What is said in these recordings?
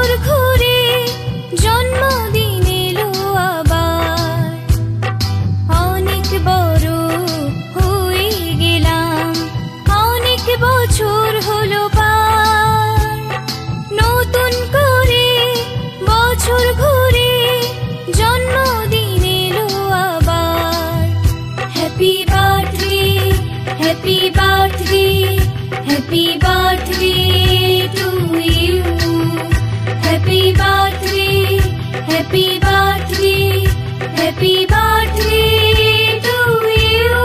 বছর ঘুরে জন্মদিন এলো আবার। অনেক বড় হয়ে গেলাম, অনেক বছর হলো পার। নতুন করে বছর ঘুরে জন্মদিন এলো আবার। Happy birthday, happy birthday, happy birthday to you. Happy birthday, happy birthday, happy birthday to you.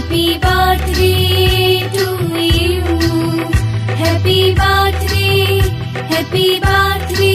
Happy birthday to you. Happy birthday, happy birthday,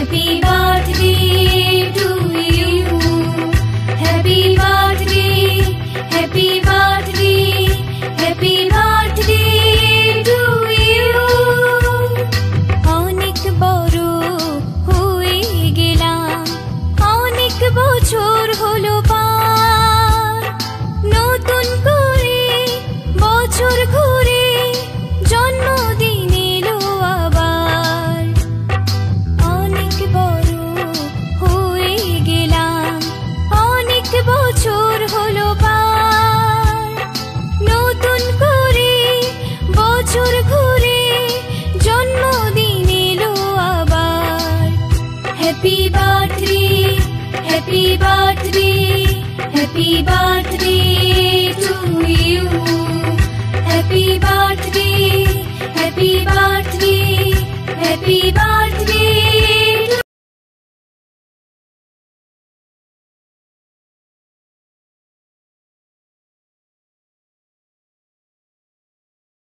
happy birthday to you. Happy birthday, happy birthday, happy birthday to you. Happy birthday, happy birthday, happy birthday.